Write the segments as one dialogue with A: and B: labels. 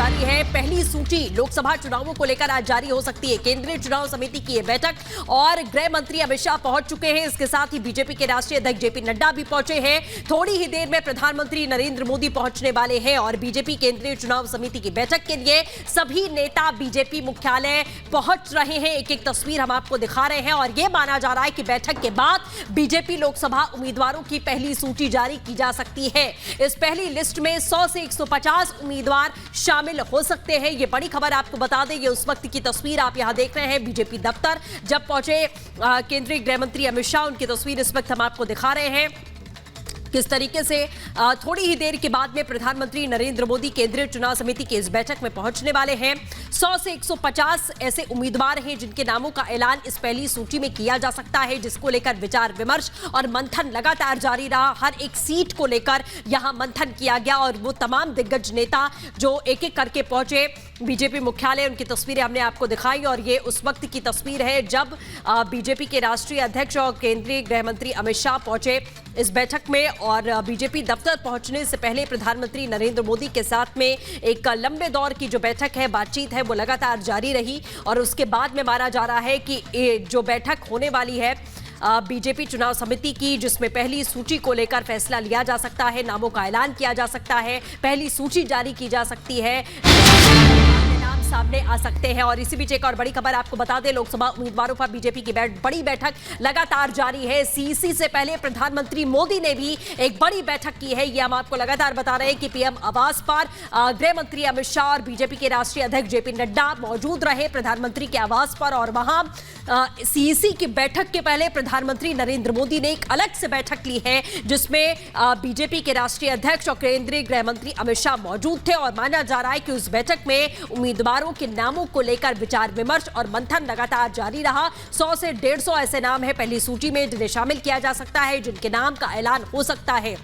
A: जारी है। पहली सूची लोकसभा चुनावों को लेकर आज जारी हो सकती है। केंद्रीय चुनाव समिति की यह बैठक और गृह मंत्री अमित शाह पहुंच चुके हैं। इसके साथ ही बीजेपी के राष्ट्रीय अध्यक्ष जेपी नड्डा भी पहुंचे हैं। थोड़ी ही देर में प्रधानमंत्री नरेंद्र मोदी पहुंचने वाले हैं और बीजेपी केंद्रीय चुनाव समिति की बैठक के लिए सभी नेता बीजेपी मुख्यालय पहुंच रहे हैं। एक एक तस्वीर हम आपको दिखा रहे हैं और यह माना जा रहा है कि बैठक के बाद बीजेपी लोकसभा उम्मीदवारों की पहली सूची जारी की जा सकती है। इस पहली लिस्ट में 100 से 150 उम्मीदवार शामिल हो सकते हैं। ये बड़ी खबर आपको बता दें। ये उस वक्त की तस्वीर आप यहां देख रहे हैं बीजेपी दफ्तर जब पहुंचे केंद्रीय गृह मंत्री अमित शाह। उनकी तस्वीर इस वक्त हम आपको दिखा रहे हैं किस तरीके से थोड़ी ही देर के बाद में प्रधानमंत्री नरेंद्र मोदी केंद्रीय चुनाव समिति की इस बैठक में पहुंचने वाले हैं। 100 से 150 ऐसे उम्मीदवार हैं जिनके नामों का ऐलान इस पहली सूची में किया जा सकता है, जिसको लेकर विचार विमर्श और मंथन लगातार जारी रहा। हर एक सीट को लेकर यहां मंथन किया गया और वो तमाम दिग्गज नेता जो एक एक करके पहुंचे बीजेपी मुख्यालय, उनकी तस्वीरें हमने आपको दिखाई। और ये उस वक्त की तस्वीर है जब बीजेपी के राष्ट्रीय अध्यक्ष और केंद्रीय गृह मंत्री अमित शाह पहुंचे इस बैठक में। और बीजेपी दफ्तर पहुंचने से पहले प्रधानमंत्री नरेंद्र मोदी के साथ में एक लंबे दौर की जो बैठक है, बातचीत है, वो लगातार जारी रही। और उसके बाद में माना जा रहा है कि जो बैठक होने वाली है बीजेपी चुनाव समिति की, जिसमें पहली सूची को लेकर फैसला लिया जा सकता है, नामों का ऐलान किया जा सकता है, पहली सूची जारी की जा सकती है, नाम सामने आ सकते हैं। और इसी बीच एक और बड़ी खबर आपको बता दें, लोकसभा उम्मीदवारों पर बीजेपी की बड़ी बैठक लगातार जारी है। सीईसी से पहले प्रधानमंत्री मोदी ने भी एक बड़ी बैठक की है। ये हम आपको लगातार बता रहे हैं कि पीएम आवास पर गृह मंत्री अमित शाह और बीजेपी के राष्ट्रीय अध्यक्ष जेपी नड्डा मौजूद रहे प्रधानमंत्री के आवास पर। और वहां सीईसी की बैठक के पहले प्रधानमंत्री नरेंद्र मोदी ने एक अलग से बैठक ली है, जिसमें बीजेपी के राष्ट्रीय अध्यक्ष और केंद्रीय गृह मंत्री अमित शाह मौजूद थे। और माना जा रहा है कि उस बैठक में उम्मीदवारों के नामों को लेकर विचार विमर्श और मंथन लगातार जारी रहा। 100 से 150 ऐसे नाम है पहली सूची में जिन्हें शामिल किया जा सकता है, जिनके नाम का ऐलान हो सकता है।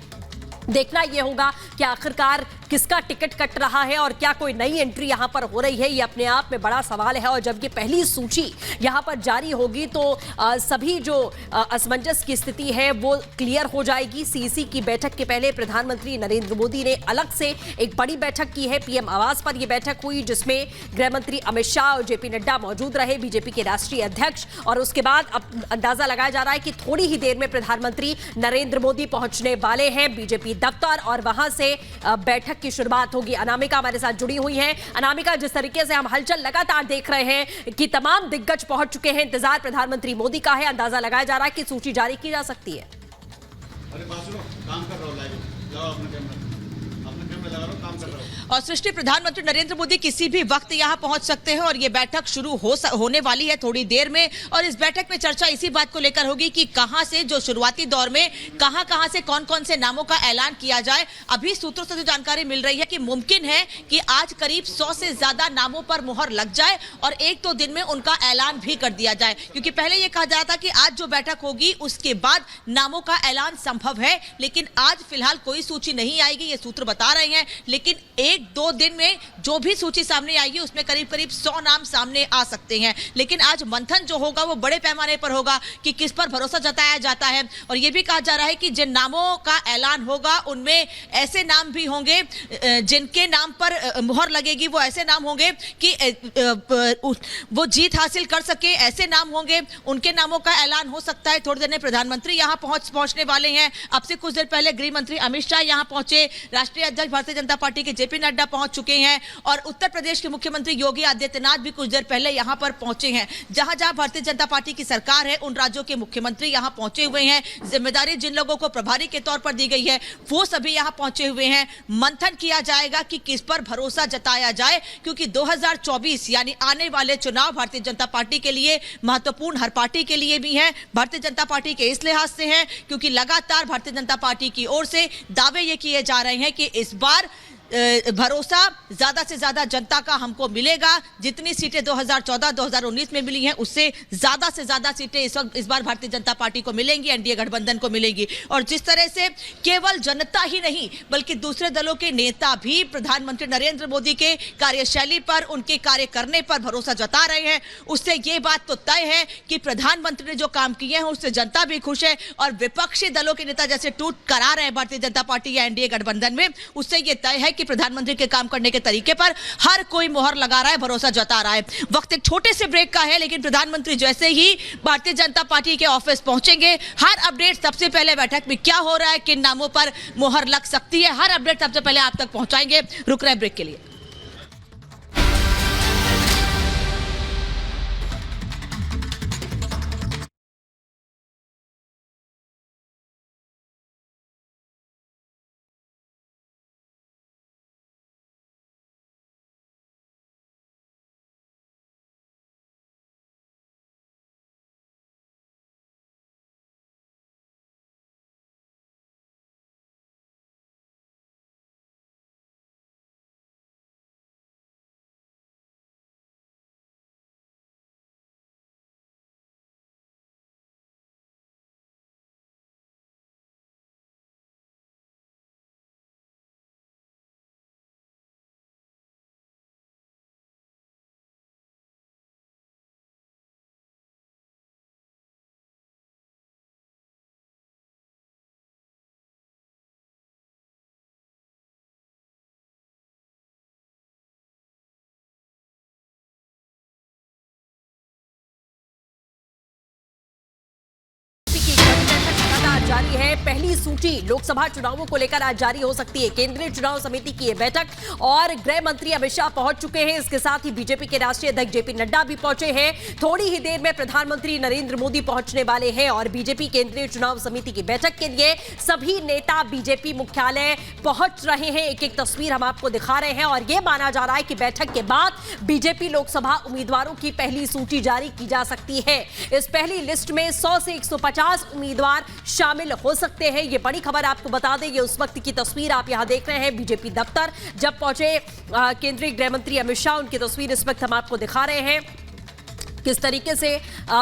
A: देखना यह होगा कि आखिरकार किसका टिकट कट रहा है और क्या कोई नई एंट्री यहां पर हो रही है। यह अपने आप में बड़ा सवाल है। और जब ये पहली सूची यहां पर जारी होगी तो सभी जो असमंजस की स्थिति है वो क्लियर हो जाएगी। सीईसी की बैठक के पहले प्रधानमंत्री नरेंद्र मोदी ने अलग से एक बड़ी बैठक की है। पीएम आवास पर यह बैठक हुई, जिसमें गृह मंत्री अमित शाह और जेपी नड्डा मौजूद रहे, बीजेपी के राष्ट्रीय अध्यक्ष। और उसके बाद अब अंदाजा लगाया जा रहा है कि थोड़ी ही देर में प्रधानमंत्री नरेंद्र मोदी पहुंचने वाले हैं बीजेपी दफ्तर और वहां से बैठक की शुरुआत होगी। अनामिका हमारे साथ जुड़ी हुई है। अनामिका, जिस तरीके से हम हलचल लगातार देख रहे हैं कि तमाम दिग्गज पहुंच चुके हैं, इंतजार प्रधानमंत्री मोदी का है, अंदाजा लगाया जा रहा है कि सूची जारी की जा सकती है।
B: और सृष्टि, प्रधानमंत्री नरेंद्र मोदी किसी भी वक्त यहां पहुंच सकते हैं और ये बैठक शुरू होने वाली है थोड़ी देर में। और इस बैठक में चर्चा इसी बात को लेकर होगी कि कहां से जो शुरुआती दौर में कहां से कौन-कौन से नामों का ऐलान किया जाए। अभी सूत्रों से जो जानकारी मिल रही है कि मुमकिन है कि आज करीब 100 से ज्यादा नामों पर मुहर लग जाए और 1-2 दिन में उनका ऐलान भी कर दिया जाए, क्योंकि पहले यह कहा जा रहा था कि आज जो बैठक होगी उसके बाद नामों का ऐलान संभव है। लेकिन आज फिलहाल कोई सूची नहीं आएगी, ये सूत्र बता रहे हैं। लेकिन 1-2 दिन में जो भी सूची सामने आएगी उसमें करीब 100 नाम सामने आ सकते हैं। लेकिन आज मंथन जो होगा वो बड़े पैमाने पर होगा कि किस पर भरोसा जताया जाता है। और यह भी कहा जा रहा है कि जिन नामों का ऐलान होगा उनमें ऐसे नाम भी होंगे जिनके नाम पर मुहर लगेगी, वो ऐसे नाम होंगे कि वो जीत हासिल कर सके, ऐसे नाम होंगे, उनके नामों का ऐलान हो सकता है। थोड़ी देर में प्रधानमंत्री यहां पहुंचने वाले हैं। अब से कुछ देर पहले गृह मंत्री अमित शाह यहां पहुंचे, राष्ट्रीय अध्यक्ष भारतीय जनता पार्टी के जेपी नड्डा पहुंच चुके हैं और उत्तर प्रदेश के मुख्यमंत्री योगी आदित्यनाथ भी कुछ देर पहले यहां पर पहुंचे हैं। जहां जहां भारतीय जनता पार्टी की सरकार है उन राज्यों के मुख्यमंत्री यहां पहुंचे हुए हैं। जिम्मेदारी जिन लोगों को प्रभारी के तौर पर दी गई है वो सभी यहां पहुंचे हुए हैं। मंथन किया जाएगा कि किस पर भरोसा जताया जाए, क्योंकि 2024 यानी आने वाले चुनाव भारतीय जनता पार्टी के लिए महत्वपूर्ण, हर पार्टी के लिए भी है। भारतीय जनता पार्टी के इस लिहाज से है क्योंकि लगातार भारतीय जनता पार्टी की ओर से दावे ये किए जा रहे हैं कि इस बार भरोसा ज्यादा से ज्यादा जनता का हमको मिलेगा। जितनी सीटें 2014-2019 में मिली हैं उससे ज्यादा सीटें इस बार भारतीय जनता पार्टी को मिलेंगी, एनडीए गठबंधन को मिलेगी। और जिस तरह से केवल जनता ही नहीं बल्कि दूसरे दलों के नेता भी प्रधानमंत्री नरेंद्र मोदी के कार्यशैली पर, उनके कार्य करने पर भरोसा जता रहे हैं, उससे ये बात तो तय है कि प्रधानमंत्री ने जो काम किए हैं उससे जनता भी खुश है। और विपक्षी दलों के नेता जैसे टूट करा रहे हैं भारतीय जनता पार्टी या एनडीए गठबंधन में, उससे ये तय है कि प्रधानमंत्री के काम करने के तरीके पर हर कोई मोहर लगा रहा है, भरोसा जता रहा है। वक्त एक छोटे से ब्रेक का है, लेकिन प्रधानमंत्री जैसे ही भारतीय जनता पार्टी के ऑफिस पहुंचेंगे, हर अपडेट सबसे पहले बैठक में क्या हो रहा है, किन नामों पर मोहर लग सकती है, हर अपडेट सबसे पहले आप तक पहुंचाएंगे। रुक रहे ब्रेक के लिए।
A: जारी है। पहली सूची लोकसभा चुनावों को लेकर आज जारी हो सकती है। केंद्रीय चुनाव समिति की यह बैठक और गृह मंत्री अमित शाह पहुंच चुके हैं। इसके साथ ही बीजेपी के राष्ट्रीय अध्यक्ष जेपी नड्डा भी पहुंचे हैं। थोड़ी ही देर में प्रधानमंत्री नरेंद्र मोदी पहुंचने वाले हैं और बीजेपी केंद्रीय चुनाव समिति की बैठक के लिए सभी नेता बीजेपी मुख्यालय पहुंच रहे हैं। एक एक तस्वीर हम आपको दिखा रहे हैं और यह माना जा रहा है कि बैठक के बाद बीजेपी लोकसभा उम्मीदवारों की पहली सूची जारी की जा सकती है। इस पहली लिस्ट में 100 से 150 उम्मीदवार शामिल हो सकते हैं। ये बड़ी खबर आपको बता दें, ये उस वक्त की तस्वीर आप यहां देख रहे हैं। बीजेपी दफ्तर जब पहुंचे केंद्रीय गृह मंत्री अमित शाह, उनकी तस्वीर इस वक्त हम आपको दिखा रहे हैं किस तरीके से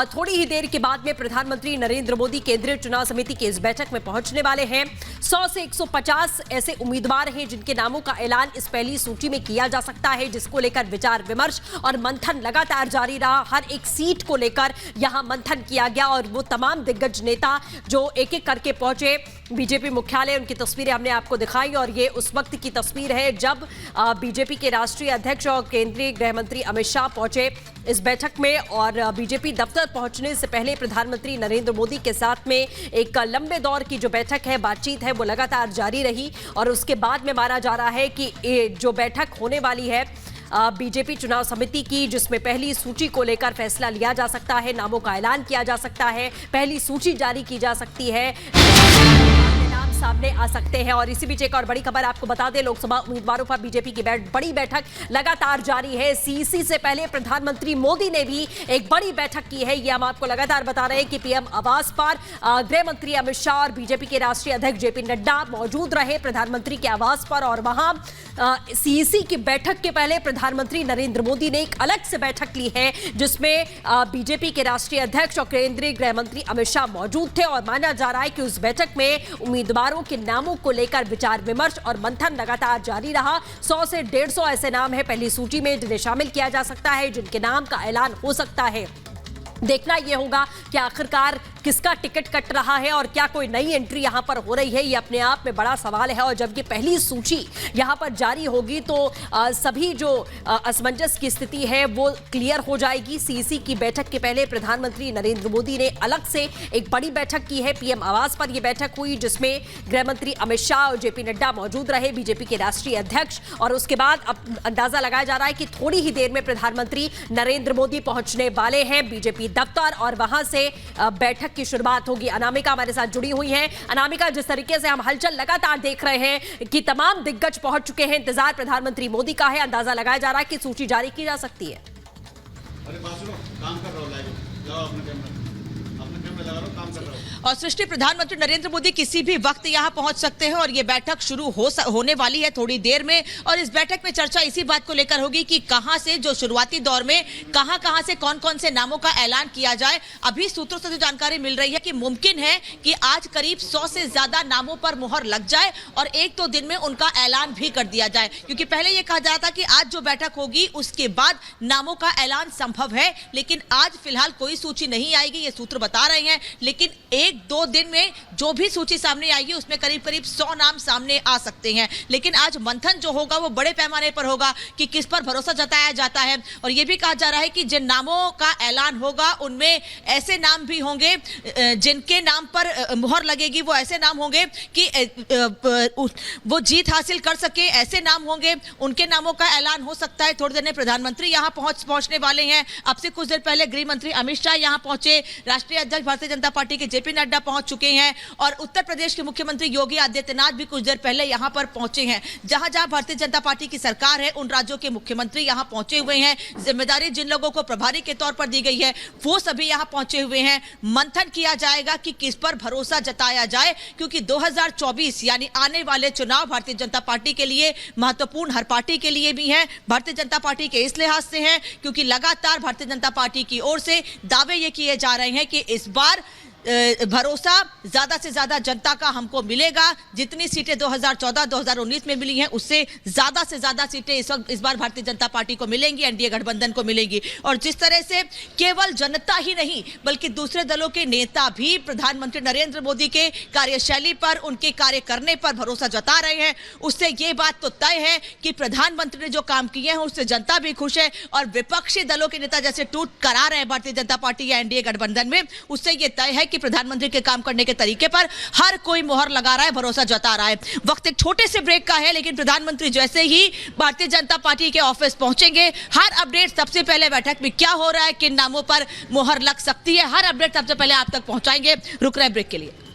A: थोड़ी ही देर के बाद में प्रधानमंत्री नरेंद्र मोदी केंद्रीय चुनाव समिति की इस बैठक में पहुंचने वाले हैं। 100 से 150 ऐसे उम्मीदवार हैं जिनके नामों का ऐलान इस पहली सूची में किया जा सकता है, जिसको लेकर विचार विमर्श और मंथन लगातार जारी रहा। हर एक सीट को लेकर यहां मंथन किया गया और वो तमाम दिग्गज नेता जो एक एक करके पहुंचे बीजेपी मुख्यालय, उनकी तस्वीरें हमने आपको दिखाई और ये उस वक्त की तस्वीर है जब बीजेपी के राष्ट्रीय अध्यक्ष और केंद्रीय गृह मंत्री अमित शाह पहुंचे इस बैठक में। और बीजेपी दफ्तर पहुंचने से पहले प्रधानमंत्री नरेंद्र मोदी के साथ में एक लंबे दौर की जो बैठक है, बातचीत है, वो लगातार जारी रही और उसके बाद में माना जा रहा है कि जो बैठक होने वाली है बीजेपी चुनाव समिति की, जिसमें पहली सूची को लेकर फैसला लिया जा सकता है, नामों का ऐलान किया जा सकता है, पहली सूची जारी की जा सकती है, नाम सामने आ सकते हैं। और इसी बीच एक और बड़ी खबर आपको बता दें, लोकसभा उम्मीदवारों पर बीजेपी की बड़ी बैठक लगातार जारी है। सीईसी से पहले प्रधानमंत्री मोदी ने भी एक बड़ी बैठक की है, ये हम आपको लगातार बता रहे हैं कि पीएम आवास पर गृह मंत्री अमित शाह और बीजेपी के राष्ट्रीय अध्यक्ष जेपी नड्डा मौजूद रहे प्रधानमंत्री के आवास पर। और वहां सीईसी की बैठक के पहले प्रधानमंत्री नरेंद्र मोदी ने एक अलग से बैठक ली है, जिसमें बीजेपी के राष्ट्रीय अध्यक्ष और केंद्रीय गृह मंत्री अमित शाह मौजूद थे। और माना जा रहा है कि उस बैठक में उम्मीदवारों के नामों को लेकर विचार विमर्श और मंथन लगातार जारी रहा। 100 से 150 ऐसे नाम हैं पहली सूची में जिन्हें शामिल किया जा सकता है, जिनके नाम का ऐलान हो सकता है। देखना यह होगा कि आखिरकार किसका टिकट कट रहा है और क्या कोई नई एंट्री यहां पर हो रही है, ये अपने आप में बड़ा सवाल है। और जब ये पहली सूची यहां पर जारी होगी तो सभी जो असमंजस की स्थिति है वो क्लियर हो जाएगी। सीईसी की बैठक के पहले प्रधानमंत्री नरेंद्र मोदी ने अलग से एक बड़ी बैठक की है, पीएम आवास पर यह बैठक हुई, जिसमें गृह मंत्री अमित शाह और जेपी नड्डा मौजूद रहे, बीजेपी के राष्ट्रीय अध्यक्ष। और उसके बाद अब अंदाजा लगाया जा रहा है कि थोड़ी ही देर में प्रधानमंत्री नरेंद्र मोदी पहुंचने वाले हैं बीजेपी दफ्तर और वहां से बैठक की शुरुआत होगी। अनामिका हमारे साथ जुड़ी हुई हैं। अनामिका, जिस तरीके से हम हलचल लगातार देख रहे हैं कि तमाम दिग्गज पहुंच चुके हैं, इंतजार प्रधानमंत्री मोदी का है, अंदाजा लगाया जा रहा है कि सूची जारी की जा सकती है।
B: और सृष्टि, प्रधानमंत्री नरेंद्र मोदी किसी भी वक्त यहां पहुंच सकते हैं और ये बैठक शुरू होने वाली है थोड़ी देर में। और इस बैठक में चर्चा इसी बात को लेकर होगी कि कहां से जो शुरुआती दौर में कहां से कौन कौन से नामों का ऐलान किया जाए। अभी सूत्रों से जो जानकारी मिल रही है कि मुमकिन है कि आज करीब 100 से ज्यादा नामों पर मुहर लग जाए और 1-2 दिन में उनका ऐलान भी कर दिया जाए, क्योंकि पहले यह कहा जा रहा था कि आज जो बैठक होगी उसके बाद नामों का ऐलान संभव है, लेकिन आज फिलहाल कोई सूची नहीं आएगी, ये सूत्र बता रहे हैं। हैं, लेकिन 1-2 दिन में जो भी सूची सामने आएगी उसमें करीब करीब 100 नाम सामने आ सकते हैं। लेकिन आज मंथन जो होगा वो बड़े पैमाने पर होगा कि किस पर भरोसा जताया जाता है। और ये भी कहा जा रहा है कि जिन नामों का ऐलान होगा उनमें ऐसे नाम भी होंगे जिनके नाम पर मुहर लगेगी, वो ऐसे नाम होंगे कि वो जीत हासिल कर सके, ऐसे नाम होंगे, उनके नामों का ऐलान हो सकता है। थोड़ी देर में प्रधानमंत्री यहां पहुंचने वाले हैं। अब से कुछ देर पहले गृह मंत्री अमित शाह यहां पहुंचे, राष्ट्रीय अध्यक्ष भारतीय जनता पार्टी के जेपी नड्डा पहुंच चुके हैं और उत्तर प्रदेश के मुख्यमंत्री योगी आदित्यनाथ भी कुछ देर पहले यहां पर पहुंचे हैं। जहां जहां भारतीय जनता पार्टी की सरकार है उन राज्यों के मुख्यमंत्री यहां पहुंचे हुए हैं। जिम्मेदारी जिन लोगों को प्रभारी के तौर पर दी गई है वो सभी यहां पहुंचे हुए हैं। मंथन किया जाएगा कि किस पर भरोसा जताया जाए, क्योंकि 2024 यानी आने वाले चुनाव भारतीय जनता पार्टी के लिए महत्वपूर्ण, हर पार्टी के लिए भी है। भारतीय जनता पार्टी के इस लिहाज से है क्योंकि लगातार भारतीय जनता पार्टी की ओर से दावे ये किए जा रहे हैं कि इस बार भरोसा ज्यादा से ज्यादा जनता का हमको मिलेगा। जितनी सीटें 2014-2019 में मिली हैं उससे ज्यादा सीटें इस बार भारतीय जनता पार्टी को मिलेंगी, एनडीए गठबंधन को मिलेंगी। और जिस तरह से केवल जनता ही नहीं बल्कि दूसरे दलों के नेता भी प्रधानमंत्री नरेंद्र मोदी के कार्यशैली पर, उनके कार्य करने पर भरोसा जता रहे हैं, उससे ये बात तो तय है कि प्रधानमंत्री ने जो काम किए हैं उससे जनता भी खुश है। और विपक्षी दलों के नेता जैसे टूट करा रहे हैं भारतीय जनता पार्टी या एनडीए गठबंधन में, उससे यह तय है कि प्रधानमंत्री के काम करने के तरीके पर हर कोई मुहर लगा रहा है, भरोसा जता रहा है। वक्त एक छोटे से ब्रेक का है, लेकिन प्रधानमंत्री जैसे ही भारतीय जनता पार्टी के ऑफिस पहुंचेंगे, हर अपडेट सबसे पहले बैठक में क्या हो रहा है, किन नामों पर मुहर लग सकती है, हर अपडेट सबसे पहले आप तक पहुंचाएंगे। रुक रहे ब्रेक के लिए।